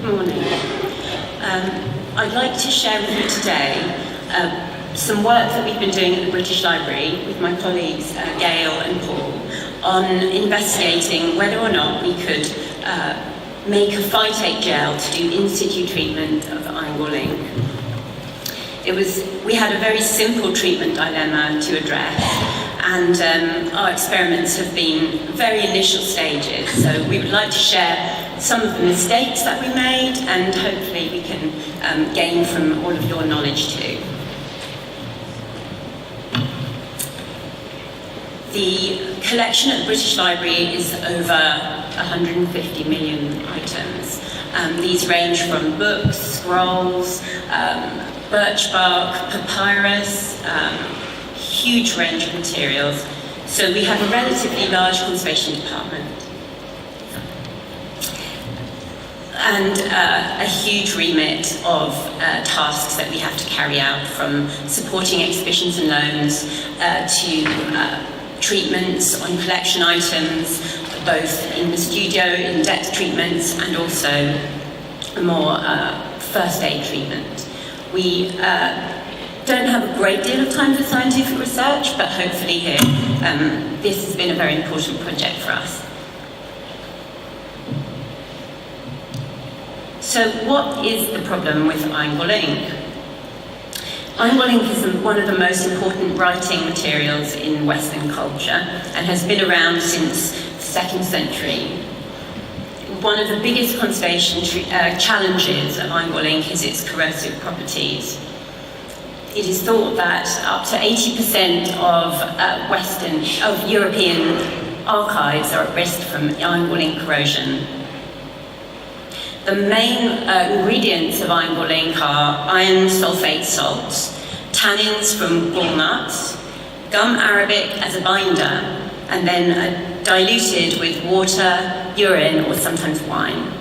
Good morning. I'd like to share with you today some work that we've been doing at the British Library with my colleagues Gail and Paul on investigating whether or not we could make a phytate gel to do in-situ treatment of iron galling. We had a very simple treatment dilemma to address, and our experiments have been very initial stages, so we would like to share some of the mistakes that we made, and hopefully we can gain from all of your knowledge too. The collection at the British Library is over 150 million items. These range from books, scrolls, birch bark, papyrus, huge range of materials. So we have a relatively large conservation department. And a huge remit of tasks that we have to carry out, from supporting exhibitions and loans to treatments on collection items, both in the studio, in-depth treatments, and also more first aid treatment. We don't have a great deal of time for scientific research, but hopefully here, this has been a very important project for us. So what is the problem with iron galling? Iron galling is one of the most important writing materials in Western culture and has been around since the 2nd century. One of the biggest conservation challenges of iron galling is its corrosive properties. It is thought that up to 80% of European archives are at risk from iron galling corrosion. The main ingredients of iron galling are iron sulfate salts, tannins from walnuts, gum arabic as a binder, and then diluted with water, urine, or sometimes wine.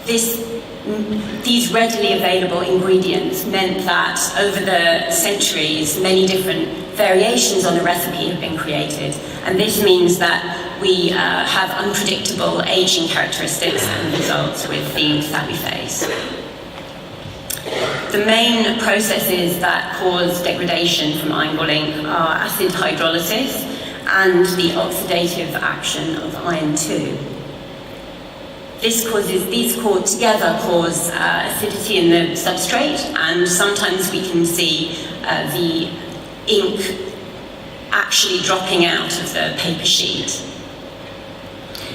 These readily available ingredients meant that over the centuries, many different variations on the recipe have been created, and this means that we have unpredictable aging characteristics and results with themes that we face. The main processes that cause degradation from iron galling are acid hydrolysis and the oxidative action of iron 2. These together cause acidity in the substrate, and sometimes we can see the ink actually dropping out of the paper sheet,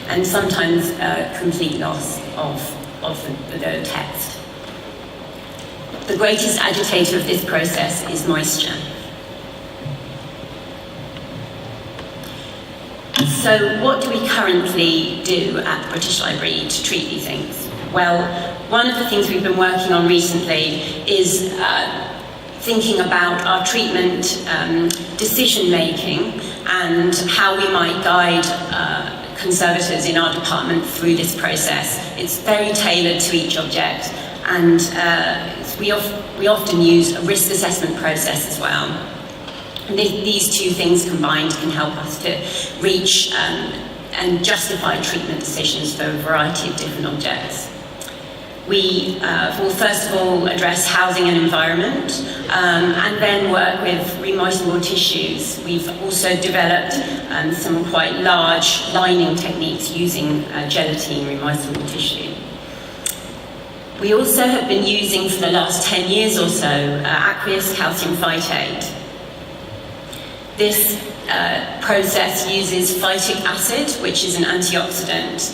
and sometimes complete loss of the text. The greatest agitator of this process is moisture. So what do we currently do at the British Library to treat these things? Well, one of the things we've been working on recently is thinking about our treatment decision-making and how we might guide conservators in our department through this process. It's very tailored to each object, and we often use a risk assessment process as well. These two things combined can help us to reach and justify treatment decisions for a variety of different objects. We will first of all address housing and environment, and then work with remoistenable tissues. We've also developed some quite large lining techniques using gelatine remoistenable tissue. We also have been using for the last 10 years or so aqueous calcium phytate. This process uses phytic acid, which is an antioxidant.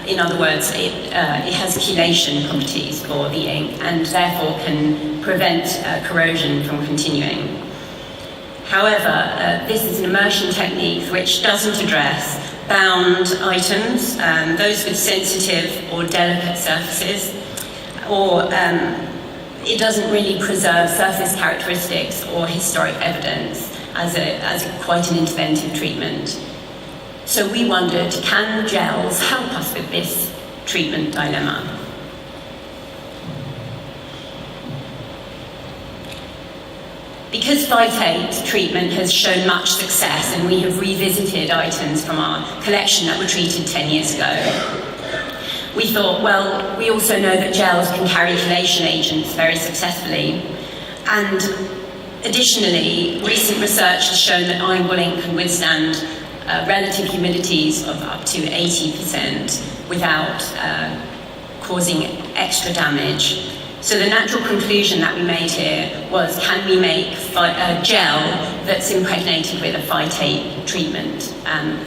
In other words, it has chelation properties for the ink, and therefore can prevent corrosion from continuing. However, this is an immersion technique which doesn't address bound items, those with sensitive or delicate surfaces, or it doesn't really preserve surface characteristics or historic evidence as quite an inventive treatment. So we wondered, can gels help us with this treatment dilemma? Because phytate treatment has shown much success, and we have revisited items from our collection that were treated 10 years ago, We thought, well, we also know that gels can carry chelation agents very successfully. And additionally, recent research has shown that iron gall ink can withstand relative humidities of up to 80% without causing extra damage. So the natural conclusion that we made here was, can we make a gel that's impregnated with a phytate treatment,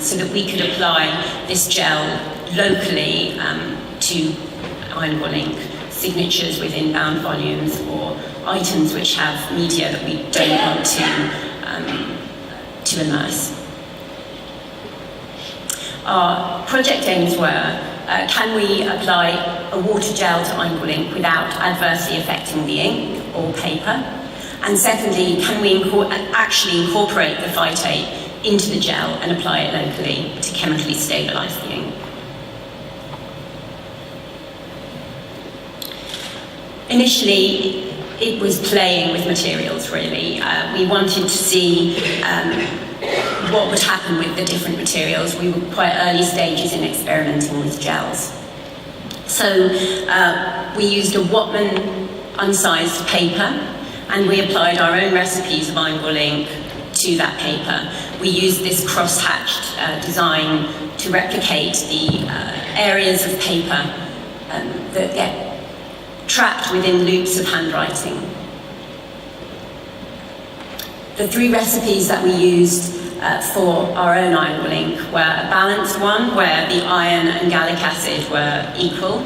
so that we could apply this gel locally to iron gall ink signatures with inbound volumes or items which have media that we don't want to immerse. Our project aims were, can we apply a water gel to iron gall ink without adversely affecting the ink or paper? And secondly, can we actually incorporate the phytate into the gel and apply it locally to chemically stabilize the ink? Initially, it was playing with materials, really. We wanted to see what would happen with the different materials. We were quite early stages in experimenting with gels. So we used a Whatman unsized paper, and we applied our own recipes of iron gall ink to that paper. We used this cross-hatched design to replicate the areas of paper that get trapped within loops of handwriting. The 3 recipes that we used for our own iron gall ink were a balanced one where the iron and gallic acid were equal,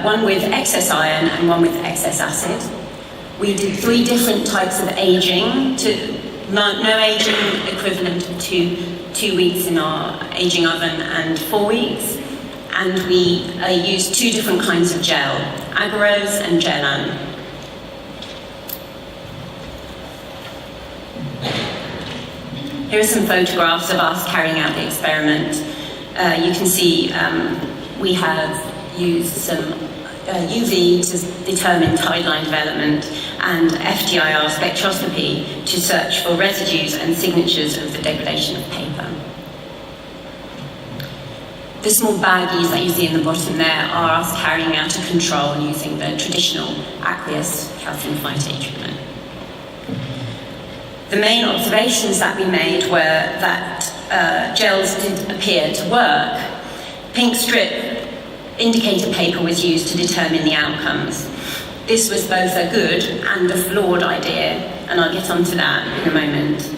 one with excess iron and one with excess acid. We did 3 different types of aging, no aging equivalent to 2 weeks in our aging oven and 4 weeks. And we used 2 different kinds of gel, agarose and gelan. Here are some photographs of us carrying out the experiment. You can see we have used some UV to determine tide line development and FTIR spectroscopy to search for residues and signatures of the degradation of paper. The small baggies that you see in the bottom there are us carrying out a control using the traditional aqueous calcium phytate treatment. The main observations that we made were that gels did appear to work. Pink strip indicator paper was used to determine the outcomes. This was both a good and a flawed idea, and I'll get onto that in a moment.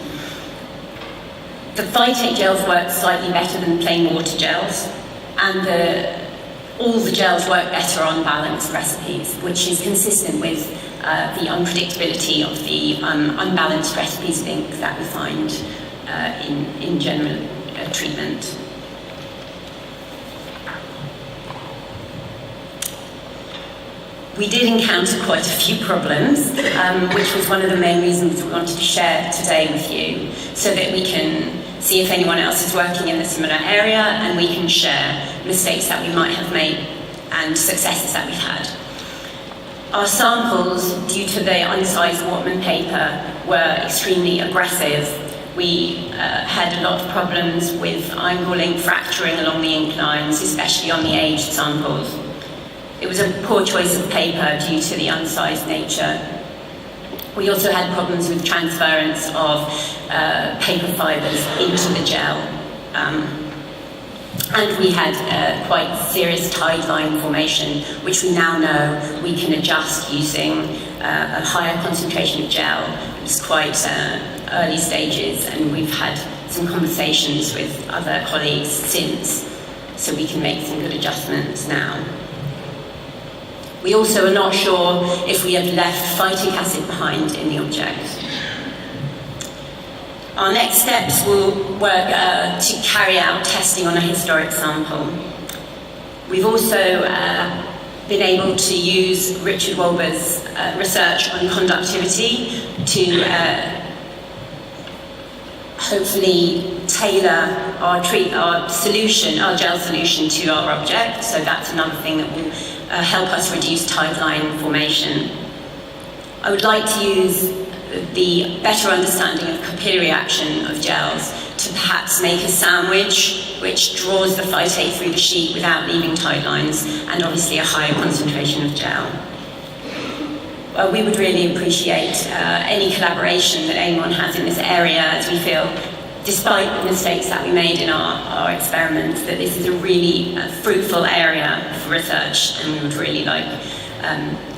The phytate gels work slightly better than plain water gels, and all the gels work better on balanced recipes, which is consistent with the unpredictability of the unbalanced recipes of ink that we find in general treatment. We did encounter quite a few problems, which was one of the main reasons we wanted to share today with you, so that we can see if anyone else is working in a similar area, and we can share mistakes that we might have made and successes that we've had. Our samples, due to the unsized Whatman paper, were extremely aggressive. We had a lot of problems with iron gall ink fracturing along the ink lines, especially on the aged samples. It was a poor choice of paper due to the unsized nature. We also had problems with transference of paper fibres into the gel. And we had quite serious tide line formation, which we now know we can adjust using a higher concentration of gel. It was quite early stages, and we've had some conversations with other colleagues since, so we can make some good adjustments now. We also are not sure if we have left phytic acid behind in the object. Our next steps will work to carry out testing on a historic sample. We've also been able to use Richard Wolber's research on conductivity to hopefully tailor our gel solution to our object. So that's another thing that will help us reduce tide line formation. I would like to use the better understanding of capillary action of gels to perhaps make a sandwich which draws the phytate through the sheet without leaving tide lines, and obviously a higher concentration of gel. We would really appreciate any collaboration that anyone has in this area, as we feel, despite the mistakes that we made in our experiments, that this is a really fruitful area for research, and we would really like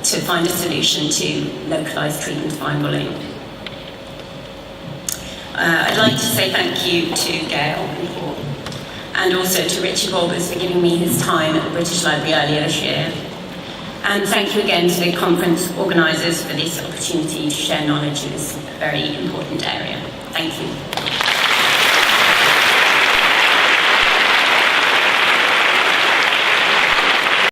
to find a solution to localised treatment of iron gall ink. I'd like to say thank you to Gail and Paul, and also to Richard August for giving me his time at the British Library earlier this year. And thank you again to the conference organisers for this opportunity to share knowledge in this very important area. Thank you.